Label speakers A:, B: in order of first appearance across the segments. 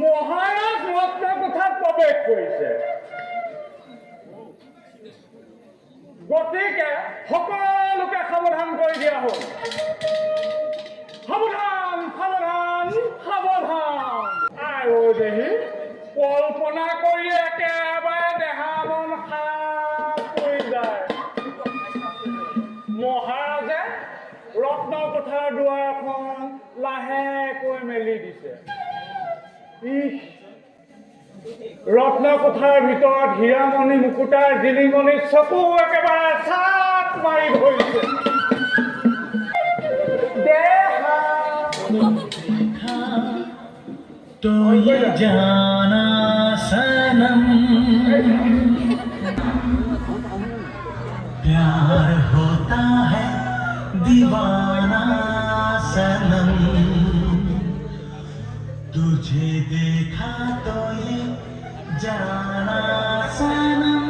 A: মহাৰাজ ৰত্নকোঠাত প্ৰৱেশ কৰিছে। গতিকে সকলোকে সাৱধান কৰি দিয়া হ'ল। সাৱধান সাৱধান সাৱধান। আৰু দেহি কল্পনা কৰি একেবাৰে দেহা মন সাপ পৰি যায়। মহাৰাজে ৰত্নকোঠাৰ দুৱাৰখন লাহেকৈ মেলি দিছে। ৰত্নকোঠাৰ ভিতৰত হীৰামণি মুকুতাৰ জিলিঙনি চকু একেবাৰে চাট মাৰি ধৰিছে।
B: तो ये जाना सनम प्यार होता है दीवाना सनम तुझे देखा तो ये जाना सनम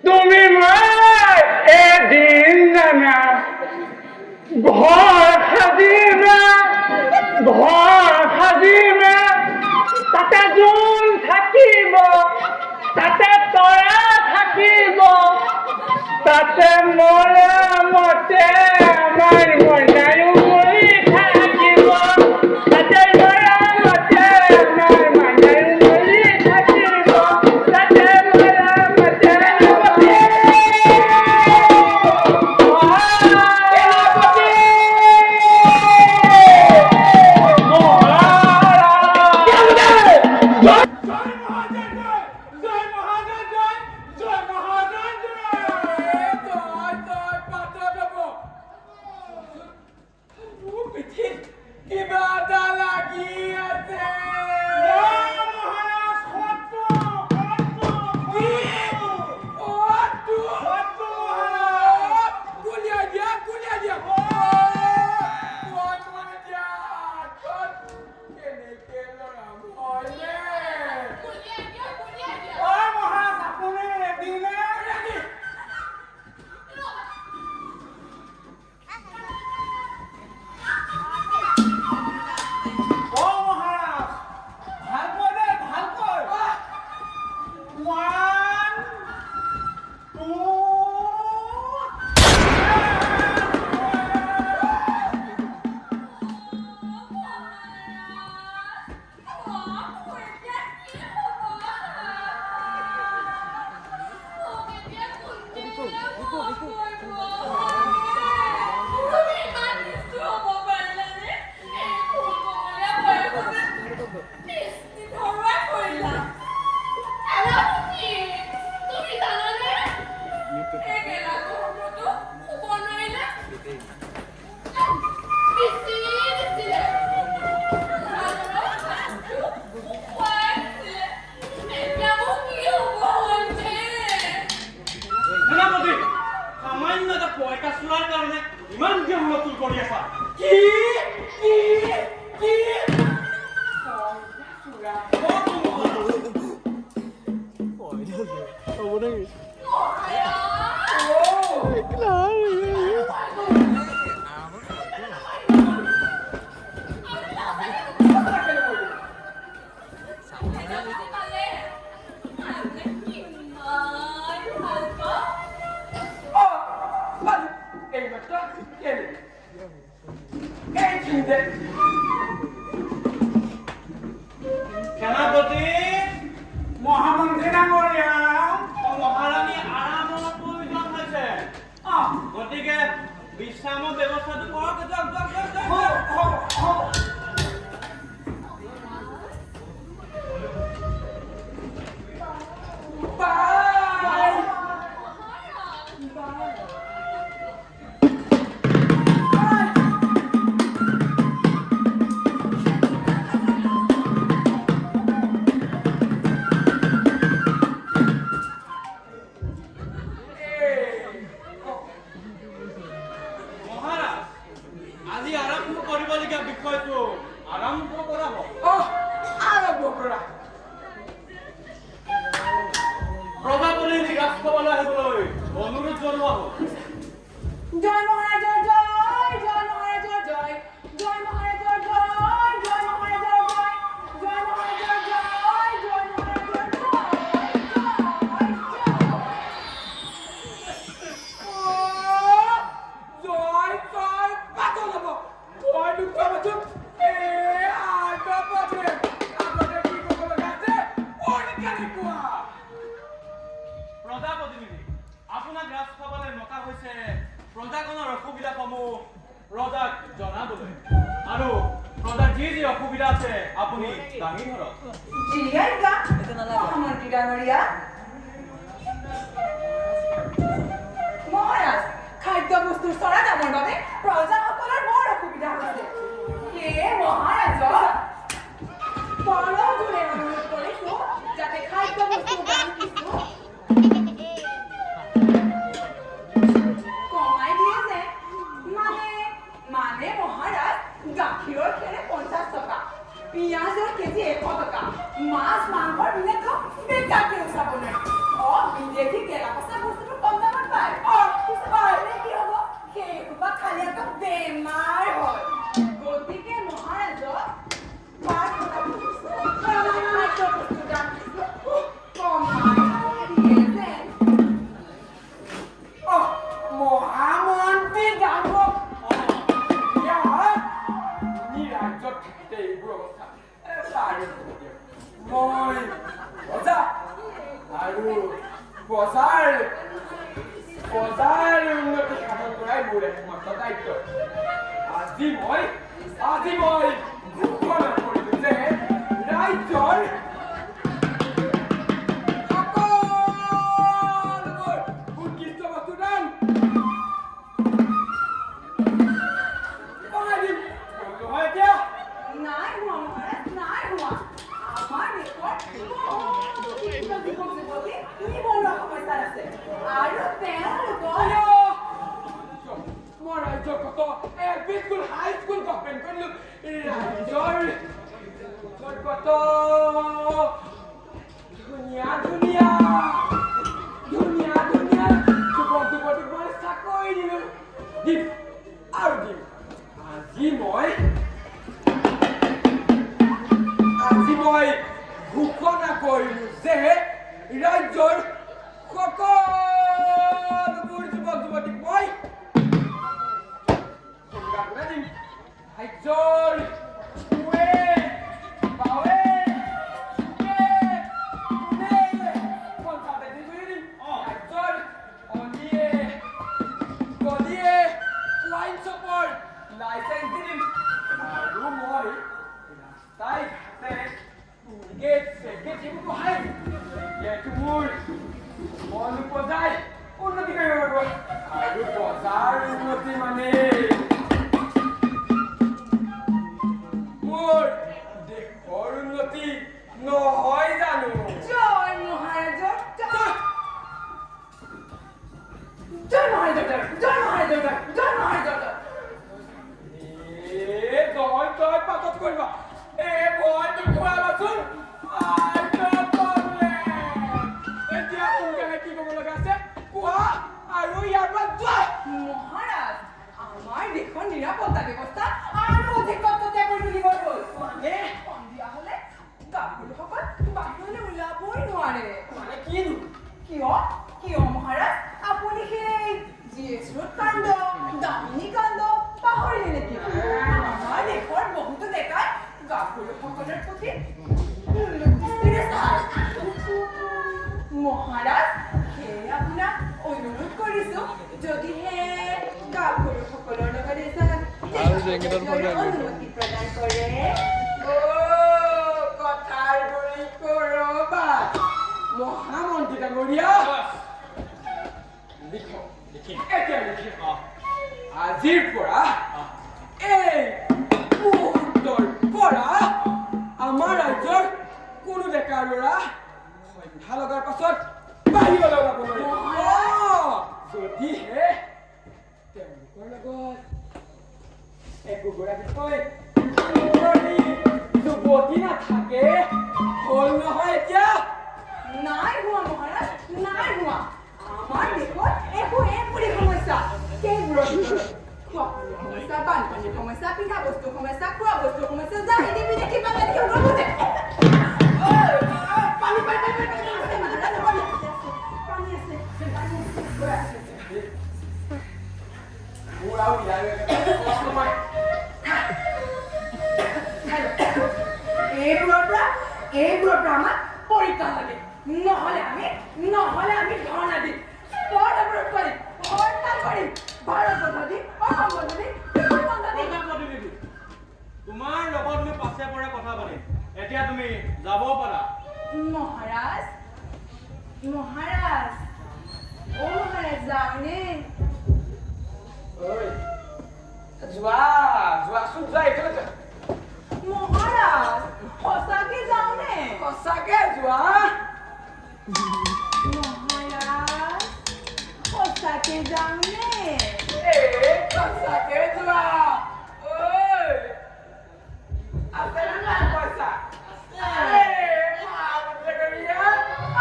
A: তুমি এদিন জানা ঘৰ সাজিমে তাতে জোন থাকিব, তাতে তৰা থাকিব, তাতে মৰমতে আমাৰ মনায়ো মৰি থাকিব, তাতে মৰমতে আমাৰ মনায়ো মৰি থাকিব, তাতে মৰমতে
C: Vale.
A: যে সেনাপতি মহামন্ত্ৰী ডাঙৰীয়া মহাৰাণী আৰামৰ প্ৰয়োজন হৈছে গতিকে বিশ্ৰামৰ ব্যৱস্থাটো কৰক আজি আৰম্ভ কৰিবলগীয়া বিষয়টো আৰম্ভ কৰাব আৰম্ভ কৰা প্ৰজাপতি নিৰাশ খাবলৈ আহিবলৈ অনুৰোধ জনোৱা হ'ল
C: জয় মহাৰাজৰ জয় জয় মহাৰাজৰ জয় জয় মহাৰাজৰ জয় জয় মহাৰাজৰ জয় জয় মহাৰাজৰ জয় জয় মহাৰাজৰ
A: জয় জয় পাতল হ'ব মই দুখৰ পাছত আগৰ প্ৰব্লেম আগতে কি কৰিব লগা আছে পৰীক্ষাৰে কোৱা প্ৰজাপ্ৰতিনিধি আপোনাক ৰাজ খাবলৈ মতা হৈছে প্ৰজাগণৰ অসুবিধাসমূহ ৰজাক জনাবলৈ আৰু প্ৰজাৰ যি যি অসুবিধা আছে আপুনি দাঙি ধৰক
C: জিয়াইগা মহামন্ত্ৰী ডাঙৰীয়া মহাৰাজ খাদ্য বস্তুৰ চৰা দামৰ বাবে প্ৰজাসকলৰ বৰ অসুবিধা হৈছে সেয়ে মহাৰাজক পৰগুণে অনুৰোধ কৰিছো যাতে খাদ্য বস্তুৰ দাম কিছু কমাই দিয়ে যে মানে মহাৰাজ গাখীৰৰ খেৰে 50 টকা পিঁয়াজৰ কেজি 100 টকা মাছ মাংসৰ বিলাকো বেকাকে উঠাব নোৱাৰে বিদেশী গেলা পচা বস্তুটো কম দামত পায় পাৰিলে কি হ'ব সেইসোপা খালি আকৌ বেমাৰ হয় গতিকে মহাৰাজক
A: মহামন্ত্ৰী ডাঙৰ ৰাজ্যত থাকোঁতে এইবোৰ অৱস্থা মই ৰজা আৰু বজাৰ উন্নতি সাধন কৰাই মোৰ একমাত্ৰ দায়িত্ব আজি মই ঘোষণা কৰিলো যে ৰাজ্যৰ সকলোবোৰ উৎকৃষ্ট বস্তুৰ দাম কমাই দিম নহয় এতিয়া
C: নাই হোৱা মহাৰাজ নাই হোৱা আমাৰ দেশত যুৱক-যুৱতী নিবনুৱা সমস্যা আছে আৰু তেওঁলোকৰ
A: মই ৰাজ্যৰ কত এলপি স্কুল হাই স্কুল গভৰ্ণমেণ্ট কৰিলো ৰাজ্যৰ কত ধুনীয়া যুৱক-যুৱতীক মই চাকৰি দিলো দিম আৰু দিম আজি মই ঘোষণা কৰিলো যে ৰাজ্যৰ সকলোবোৰ যুৱক-যুৱতীক মই দিম ৰাজ্যৰ লাইসেন্স দিম আৰু মই তাই গেট এইবোৰ বহাই ইয়াতো মোৰ মন উপজাই উন্নতি কৰিব পাৰিব আৰু বজাৰ উন্নতি মানে মোৰ দেশৰ উন্নতি নহয় জানো
C: জয় মহাৰাজৰ জয় মহাৰাজৰ জয় মহাৰাজৰ জয় মহাৰাজৰ
A: জয় পাতত কৰিবা ভয় দেখুৱাবাচোন এতিয়া সোনকালে কি ক'ব লগা আছে কোৱা আৰু ইয়াৰ পৰা যোৱা
C: মহাৰাজ আমাৰ দেশৰ নিৰাপত্তা ব্যৱস্থা আৰু অধিক কটকটীয়া কৰি তুলিব হ'ল মানে সন্ধিয়া হ'লে গাভৰুসকল বাহিৰলৈ ওলাবই নোৱাৰে
A: মানে কিনো
C: কিয় মহাৰাজ আপুনি সেই জিএছ ৰোড কাণ্ড দামিনী কাণ্ড পাহৰিলে নেকি আমাৰ গাভৰুসকলৰ প্ৰতি দৃষ্টিৰে চাই। মহাৰাজ, সেয়ে আপোনাক অনুৰোধ কৰিছো, যদিহে গাভৰুসকলৰ লগত অনুমতি প্ৰদান কৰে। কথাৰ গুৰি কৰবাত মহামন্ত্ৰী ডাঙৰীয়া, এতিয়া লিখিম। আজিৰ পৰা এই মুহূৰ্তৰ পৰা আমাৰ ৰাজ্যৰ কোনো ডেকা ল'ৰা সন্ধ্যা লগাৰ পাছত বাহিৰলৈ ওলাব নোৱাৰিব। যদিহে তেওঁলোকৰ লগত একোগৰাকীকৈ যুৱতী নাথাকে, হ'ল নহয় এতিয়া? নাই হোৱা মহাৰাজ, নাই হোৱা। আমাৰ দেশত একোৰে সমস্যা। কেইবোৰৰ ভিতৰত খোৱা-পানীৰ সমস্যা, বানপানীৰ সমস্যা, পিন্ধা বস্তুৰ সমস্যা, খোৱা বস্তুৰ সমস্যা, জাহিদি বিদেশী বাঙালী সৌৰভতে। এইবোৰৰ পৰা আমাক পৰিত্ৰাণ লাগে। নহ'লে আমি ধৰ্ণা দিম, পথ অৱৰোধ কৰিম, হৰতাল কৰিম, ভাৰত বন্ধ দিম, অসম বন্ধ দিম, বন্ধ দিম।
A: তোমাৰ লগত মই পাছে পৰা কথা পাতিম। এতিয়া তুমি যাব পাৰা।
C: মহাৰাজ, মহাৰাজ, অ মহাৰাজ, যাওঁনে? যোৱাচোন, যোৱা একেলগে। মহাৰাজ, সঁচাকে যাওঁনে? সঁচাকে যোৱা। মহাৰাজ, সঁচাকে যাওঁনে? সঁচাকে যোৱা। আছে না নাই পইচা?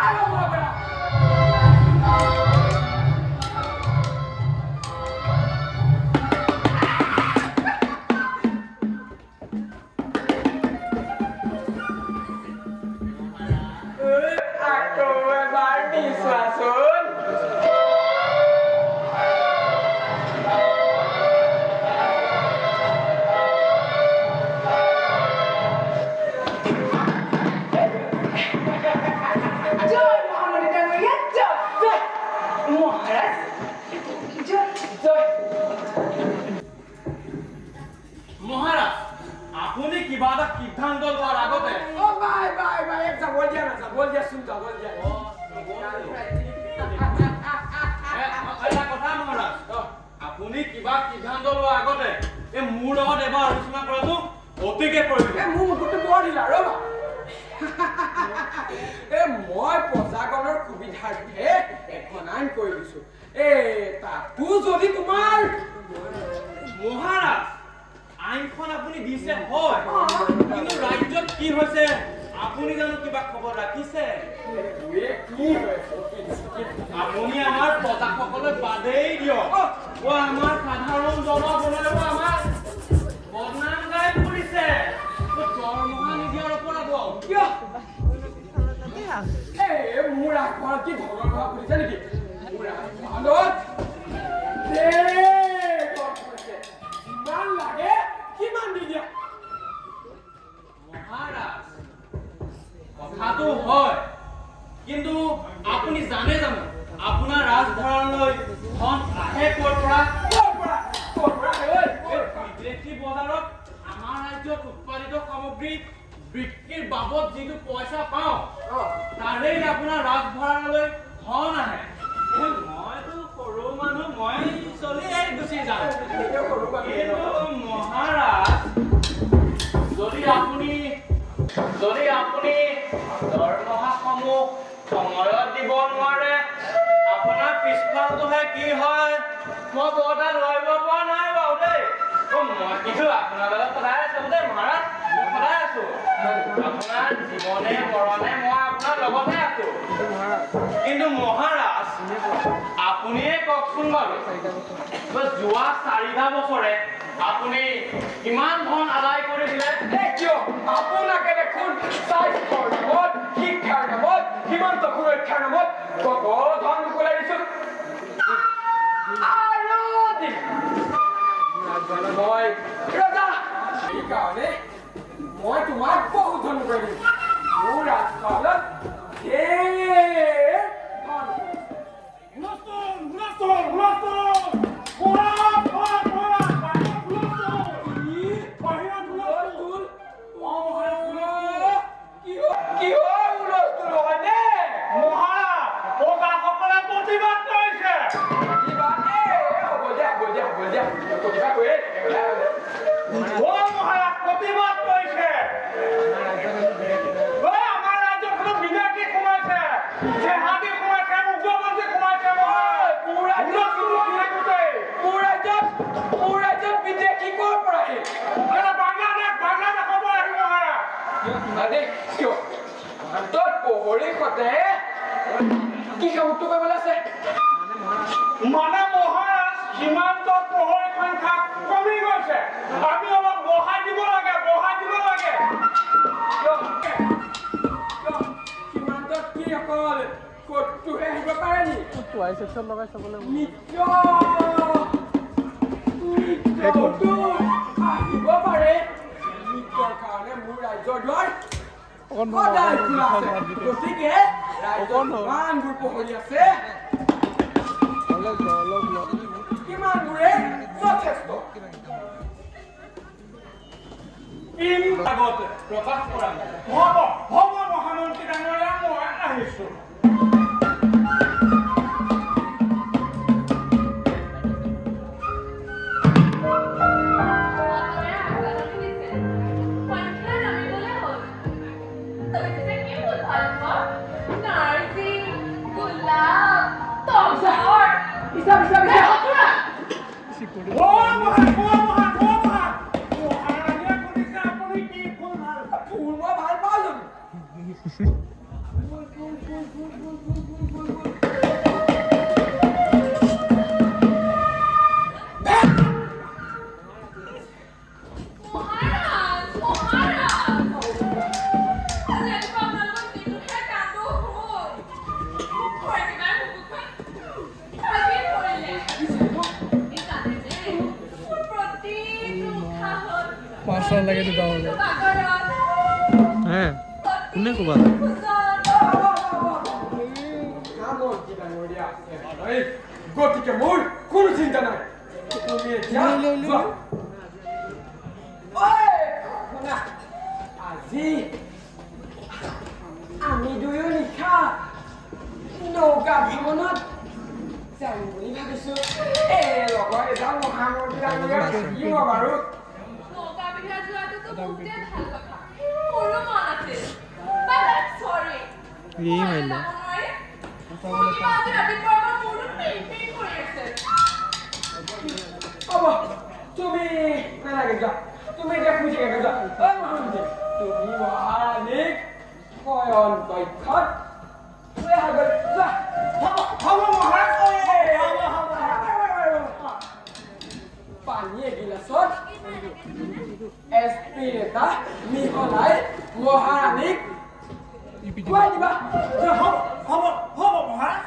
C: আৰম্ভ কৰা।
A: মহাৰাজ, আপুনি কিবা এটা সিদ্ধান্ত লোৱাৰ আগতে এটা কথা মহাৰাজ, আপুনি কিবা সিদ্ধান্ত লোৱাৰ আগতে এই মোৰ লগত এবাৰ আলোচনা কৰাটো অতিকে প্ৰয়োজন।
D: মোৰ মুখটো বৰ দিলা ৰবা। মই প্ৰজাগণৰ সুবিধাৰ্থে এখন আইন কৰি দিছো। তাতো যদি তোমাৰ
A: মহাৰাজ, আইনখন আপুনি দিছে হয়, কিন্তু ৰাজ্যত কি হৈছে আপুনি জানো কিবা খবৰ ৰাখিছে? আপুনি আমাৰ প্ৰজাসকলক বাদেই দিয়ক, আমাৰ সাধাৰণ জনগণেও আমাক বদনাম গাই ফুৰিছে। দৰমহা নিদিয়াৰ অপৰাধ কিয়?
D: মোৰ ৰাজখনত কি ধৰণৰ ভাৱ কৰিছে নেকি? মোৰ ৰাজখনত যিমান লাগে সিমান দি দিয়া।
A: মহাৰাজ, কথাটো হয়, কিন্তু আপুনি জানে জানো আপোনাৰ ৰাজভঁৰাললৈ ধন আহে ক'ৰ পৰা? বিদেশী বজাৰত আমাৰ ৰাজ্যত উৎপাদিত সামগ্ৰী বিক্ৰীৰ বাবদ যিটো পইচা পাওঁ, তাৰেই আপোনাৰ ৰাজভঁৰাললৈ ধন আহে। মইতো সৰু মানুহ, মই চলিয়ে গুচি যাওঁ। কিন্তু মহাৰাজ, যদি আপুনি দৰমহাসমূহ সময়ত দিব নোৱাৰে, আপোনাৰ পিছফালটোহে কি হয় মই বৰ এটা ধৰিব পৰা নাই বাৰু দেই। মই কিন্তু আপোনাৰ লগত সদায় আছো দেই মহাৰাজ, মই সদায় আছো। আপোনাৰ জীৱনে মৰণে মই আপোনাৰ লগতে আছো। কিন্তু মহাৰাজ, আপুনিয়ে কওকচোন বাৰু, যোৱা 4টা বছৰে আপুনি কিমান ধন আদায় কৰি দিলে?
D: কিয় আপোনাকে দেখোন স্বাস্থ্যৰ নামত, শিক্ষাৰ নামত, সীমান্ত সুৰক্ষাৰ নামত ধন মোকলাই দিছো। আৰু মই ৰজা, সেইকাৰণে মই তোমাক বহুত ধন কৰিম মোৰ ৰাজপালত কি কামটো কৰিবলৈ আছে
A: মানে মহাৰাজ সীমান্তত প্ৰহৰীৰ সংখ্যা কমি গৈছে আমি অলপ বঢ়াই দিব লাগে
D: সীমান্তত কি অকল ক'তটোহে আহিব পাৰে নি
A: টুৱাই ছেকশ্যন লগাই চাবলৈ
D: নৃত্যটো আহিব পাৰে নৃত্যৰ কাৰণে মোৰ ৰাজ্যৰ দুৱাৰ সদায় খোলা আছে গতিকে ৰাজ্যৰ কিমানবোৰ প্ৰহৰী আছে কিমানবোৰে যথেষ্ট
A: আগতে প্ৰকাশ কৰা হ'ব মহামন্ত্ৰী ডাঙৰীয়া মই আহিছোঁ
E: লাগে দুটা হ'লে হে কোনে ক'বা
D: গতিকে মোৰ কোনো চিন্তা নাই তুমি এতিয়া আজি আমি দুয়ো নিশা নৌকা ভ্ৰমণত যাম বুলি ভাবিছো লগৰ এজন মহামন্ত্ৰী ডাঙৰীয়া থাকিব বাৰু তুমি নালাগে যোৱা তুমি এতিয়া শুই থাকে যোৱা তুমি মহাৰাণীক শয়ন কক্ষত যোৱা হ'ব মহাৰাজ পানী এগিলাচত এছপি এটা মিহলাই মহাৰাণীক খুৱাই দিবা হ'ব মহাৰাজ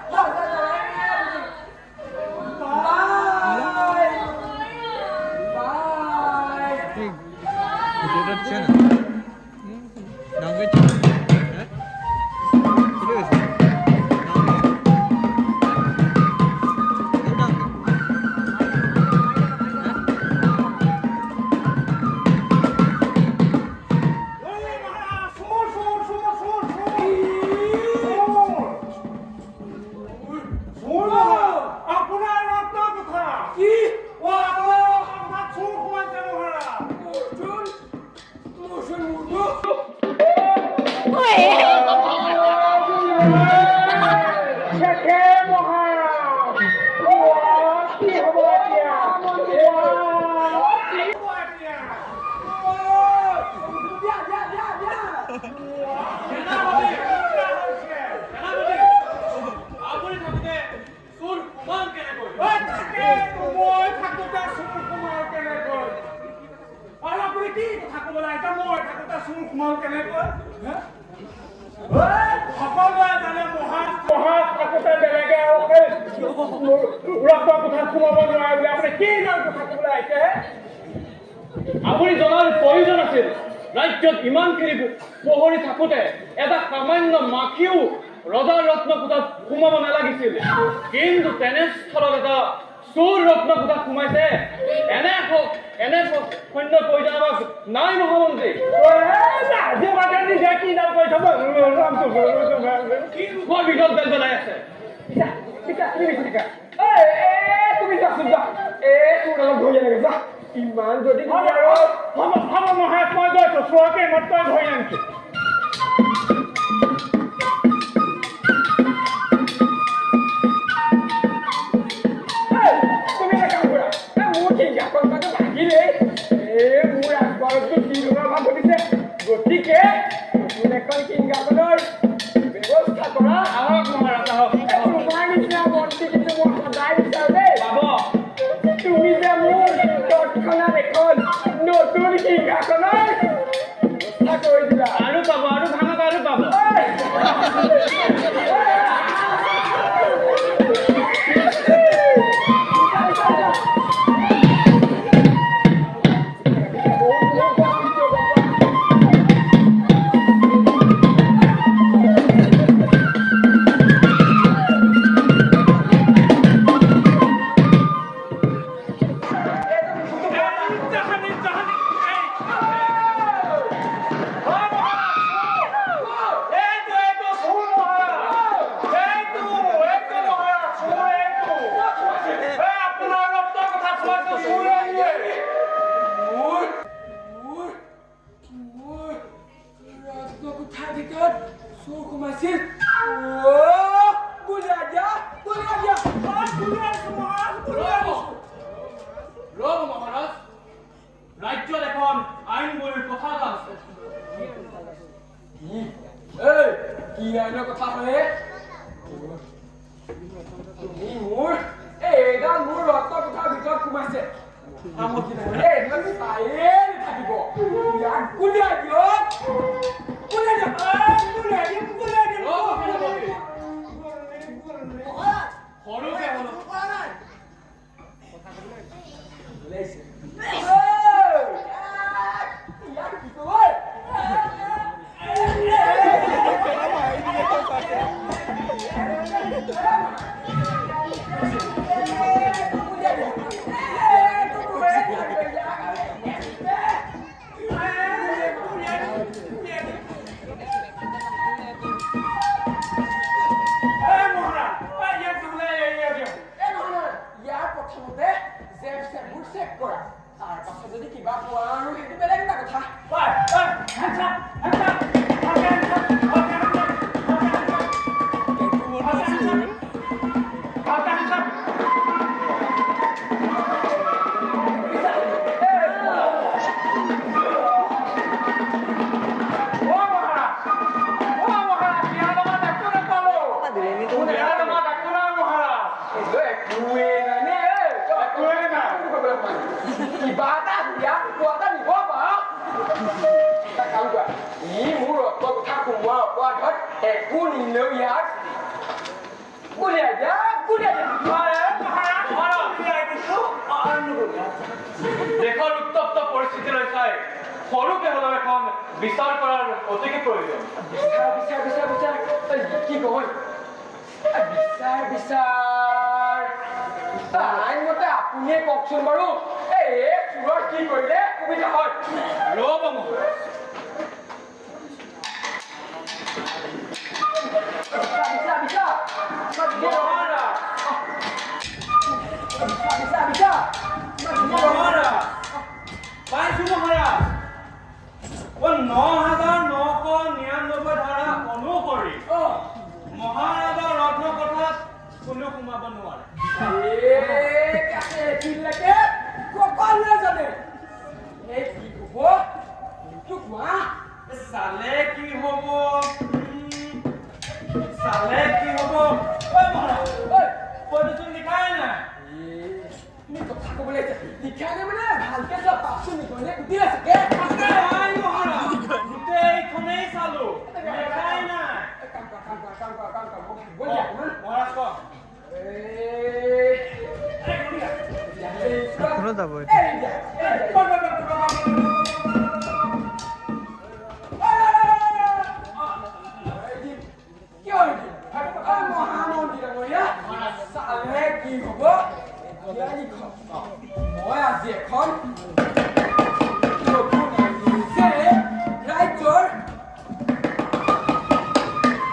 D: আপুনি জনাৰ প্ৰয়োজন আছিল
A: ৰাজ্যত ইমানখিনি প্ৰহৰী থাকোঁতে এটা সামান্য মাখিও ৰজাৰ ৰত্নকোঠাত সোমাব নালাগিছিল কিন্তু তেনেস্থলত এটা চোৰ ৰত্নকোঠাত সোমাইছে এনে সৈন্য প্ৰয়োজন আমাক নাই মহামন্ত্ৰী আজি বাদে নিজে কি নাম কৈ থব বৰ বিগত বেল বেলাই আছে
D: তুমি যাচোন যা তোৰ অলপ ধৰি লাগে যা ইমান যদি
A: হ'ব মহাৰাজ মই গৈছো চোৱাকে মই তই ধৰি আনিছো
D: তুমি এটা কাম কৰা মোৰ ঠিক আকন্তাটো ভাগিলেই মোৰ আগবাৰতো কি ধৰণৰ ভাৱ ঘটিছে গতিকে নতুন এখন কিংগাপনৰ ব্যৱস্থা কৰা
A: আহক মহাৰাজ আহক
D: তোমাৰ নিচিনা মন্ত্ৰী কিন্তু মই সদায় বিচাৰো দেই
A: পাব
D: তুমি যে মোৰ তৎক্ষণাত এখন নতুন সিংহাসনৰ ব্যৱস্থা কৰি দিলা
A: আৰু পাব আৰু ভাঙক আৰু পাব ৰাজ্যত এখন আইন বলিৰ কথা এটা আছে
D: কি আইনৰ কথা হয় তুমি মোৰ এইডাল মোৰ ৰক্ত কোঠাৰ ভিতৰত সোমাইছে এইডাল চায়ে নাথাকিব ইয়াক গুলিয়াই দিয়ক
A: সৰুকে হ'ল
D: যদি কিবা পোৱা আৰু সেইটো বেলেগ এটা কথা
A: দেশৰ উত্তপ্ত পৰিস্থিতিলৈ চাই সৰুকে হ'লেও এখন বিচাৰ কৰাৰ অতিকে প্ৰয়োজন
D: কি কয় বিচাৰ আইনমতে আপুনিয়ে কওকচোন বাৰু এই চোৰৰ কি কৰিলে সুবিধা হয়
A: ৰ'ব মহাৰাজ পাইছো মহাৰাজ ৯,৯৯৯ ধাৰা অনুসৰি মহাৰাজৰ ৰত্ন কথাত কোনো সোমাব নোৱাৰে চালে কি হব পইচোন লিখাই নাই
D: কথা কবলৈ লিখাই নাই মানে ভালকে যোৱা পাচোন গুটি আছে
A: গোটেইখনেই চালো লিখাই নাই মহাৰাজ কওক
E: কোনো যাব
D: এতিয়া লিখক মই আজি এখন নতুন আইনছে ৰাজ্যৰ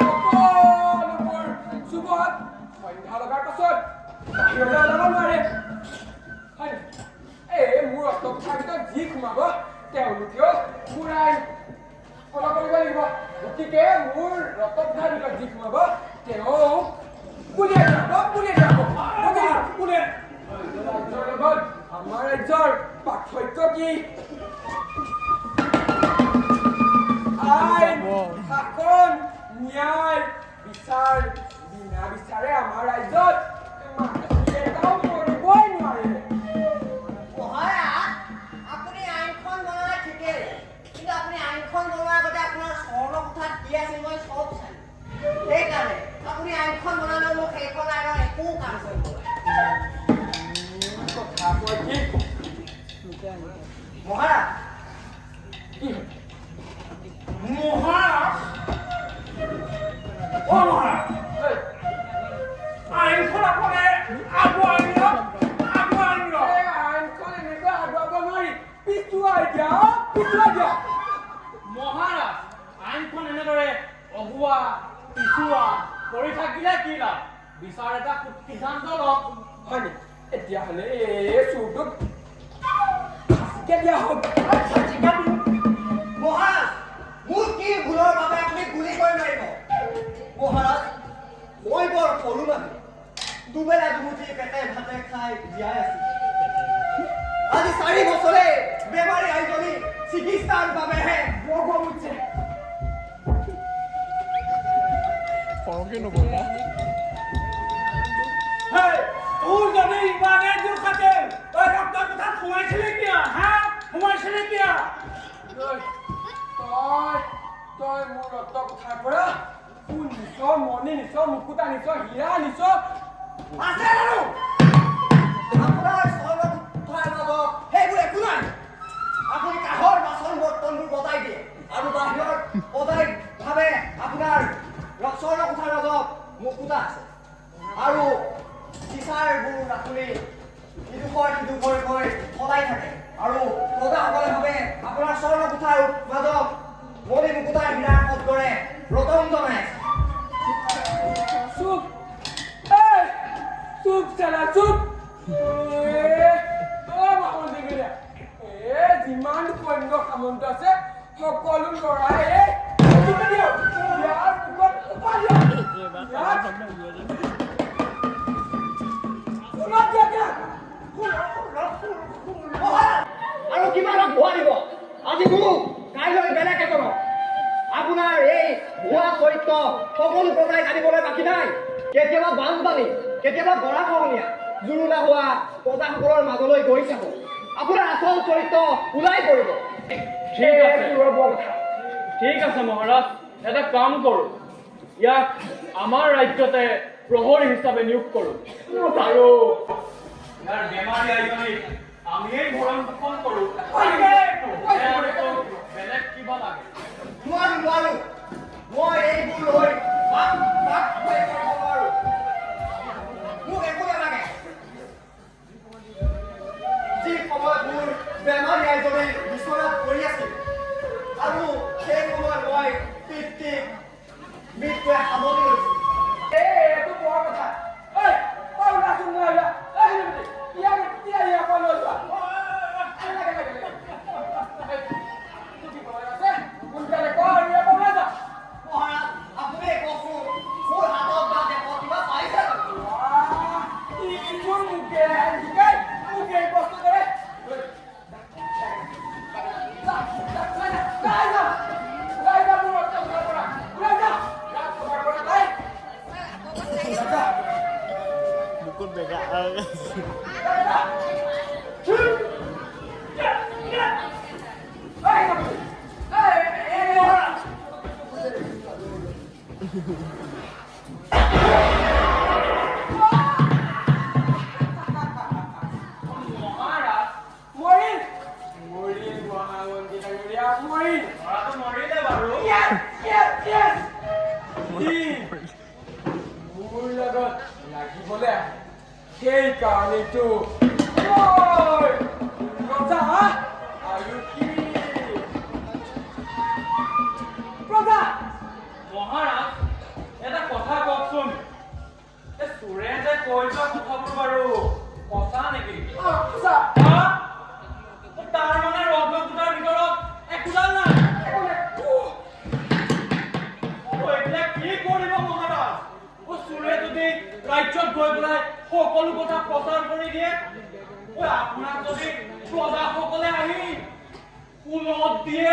D: সকলোবোৰ যুৱক সন্ধ্যা লগাৰ পাছত বাহিৰলৈ ওলাব নোৱাৰে হয় এই মোৰ অটকঠাৰ ভিতৰত যি সোমাব তেওঁলোকেও মোৰ আইন ফল' কৰিব লাগিব গতিকে মোৰ ৰতকঠাৰ ভিতৰত যি সোমাব তেওঁ পুলিয়াই যাব ৰাজ্যৰ লগত আমাৰ ৰাজ্যৰ পাৰ্থক্য কি আইন শাসন ন্যায় বিচাৰ বিনা বিচাৰে আমাৰ ৰাজ্যত এটাও কৰিবই নোৱাৰে
F: মহাৰাজ আপুনি আইনখন বনালে ঠিকেই কিন্তু আপুনি আইনখন বনোৱাৰ আগতে আপোনাৰ স্বৰ্ণ কোঠাত কি আছিল মই চব চাই সেইকাৰণে আপুনি আইনখন বনালেও মোক সেইখন আইনৰ একো কাম কৰিব
D: কথা কয় কি
F: মহাৰাজ
D: কি হ'ল
A: মহাৰাজ অ মহাৰাজ আইনখন আপুনি আগুৱাই নিয়ক
D: এই আইনখন এনেকৈ আগুৱাব নোৱাৰি পিছুৱাই দিয়া
A: মহাৰাজ আইনখন এনেদৰে অগুৱা পিছুৱা কৰি থাকিলে কি লাভ বিচাৰ এটা সিদ্ধান্ত লওক
D: হয় নি এতিয়াহ'লে এই চোৰটোক ফাঁচিকে দিয়া হওক
F: মহাৰাজ মোৰ কি ভুলৰ বাবে আপুনি গুলি কৰি মাৰিব মহাৰাজ মই বৰ সৰু মানুহ দুবেলা দুমুঠি পেটে ভাতে খাই জীয়াই আছো আজি 4 বছৰে বেমাৰী আইজনী চিকিৎসাৰ বাবেহে
D: বগ উঠছে
A: তোৰ যদি ইমানে দুখ আছে তই ডক্টৰ কোঠাত সোমাইছিলি কিয় সোমাইছিলি কিয়
D: তই মোৰ ৰক্ত কোঠাৰ পৰা তোৰ নিছ মণি নিছ মুকুতা নিছ হীৰা নিছ
F: আছে জানো আপোনাৰ স্বৰ্ণ কোঠাৰ মাজত সেইবোৰ একো নাই আপুনি কাঁহৰ বাচন বৰ্তনবোৰ বজাই দিয়ে আৰু বাহিৰত বজাই ভাবে আপোনাৰ স্বৰ্ণ কোঠাৰ মাজত মুকুতা আছে আৰু চিচাৰবোৰ আপুনি সিদুখৰ গৈ সদায় থাকে আৰু প্ৰজাসকলে ভাবে আপোনাৰ স্বৰ্ণ কোঠাৰ মাজত মণি মুকুতা হীৰাৰ সদৰে ৰতন জনাই আছে
D: চুপ চালা চুপ যিমান সৈন্য সামন্ত আছে সকলো লৰাই
F: আৰু কিমান ভুৱা দিব আজি মোক কাইলৈ বেলেগ এজনক আপোনাৰ এই ভুৱা চৰিত্ৰ সকলো প্ৰজাই জানিবলৈ বাকী নাই কেতিয়াবা বানপানী কেতিয়াবা গৰাখহনীয়া জুৰুলা হোৱা প্ৰজাসকলৰ মাজলৈ গৈ চাব আপোনাৰ আচল চৰিত্ৰ ওলাই পৰিব
A: ঠিক আছে মহাৰাজ এটা কাম কৰোঁ ইয়াক আমাৰ ৰাজ্যতে প্ৰহৰী হিচাপে নিয়োগ কৰোঁ আৰু ইয়াৰ বেমাৰী আইজনীক আমিয়েই ভৰণ পোষণ কৰোঁ বেলেগ কিবা লাগে
F: নোৱাৰো মই এইবোৰ লৈ মোক একো নালাগে যি সময়ত মোৰ বেমাৰী আইজনী বিচনাত পৰি আছিল আৰু সেই সময়ত মই পিতৃ মৃত্যুৱে সামৰি লৈছোঁ
D: এইটো বৰ কথা
F: মহাৰাজ আপুনি কওকচোন মোৰ হাতত বা দেশত কিবা পাইছে
E: Bukod bega.
A: মৰিলে বাৰু
D: মোৰ লগত লাগিবলৈ আহে সেইকাৰণেতো ৰজা আৰু কি ৰজা
A: মহাৰাজ এটা কথা কওকচোন এই চোৰে যে কৈ যোৱা কথাবোৰ বাৰু সঁচা নেকি
D: ৰজা
A: হা? তাৰ মানে ৰত্ন কোঠাৰ ভিতৰত একোডাল নাই এতিয়া কি কৰিব মহাৰাজ চোৰে যদি ৰাজ্যত গৈ পেলাই সকলো কথা প্ৰচাৰ কৰি দিয়ে আপোনাক যদি প্ৰজাসকলে আহি পুনত দিয়ে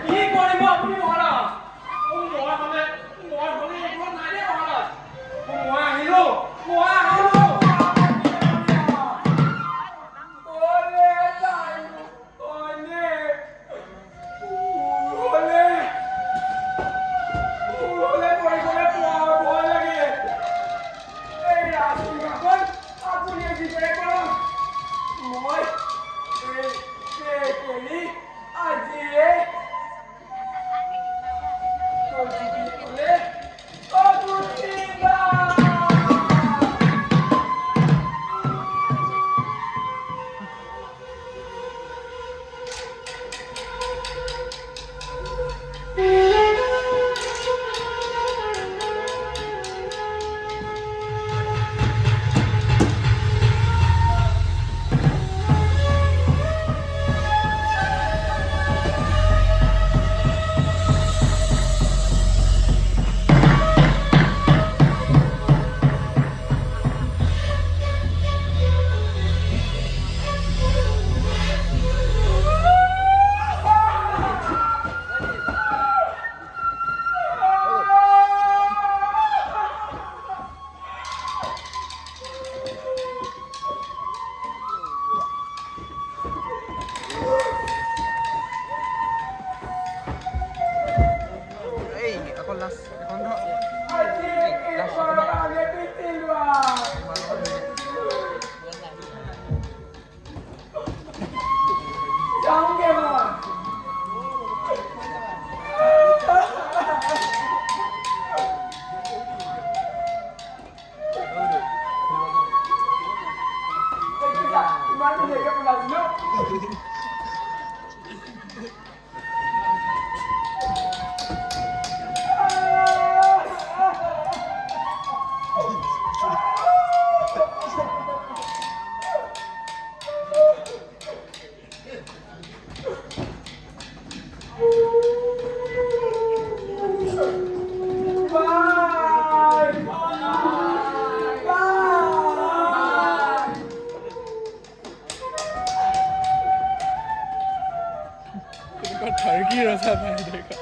A: কি কৰিব আপুনি মহাৰাজ মই হলে এইবোৰ নাই দেই মহাৰাজ মই আহিলো
E: Turkey rasa naik dekat.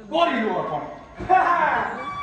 A: What are you on?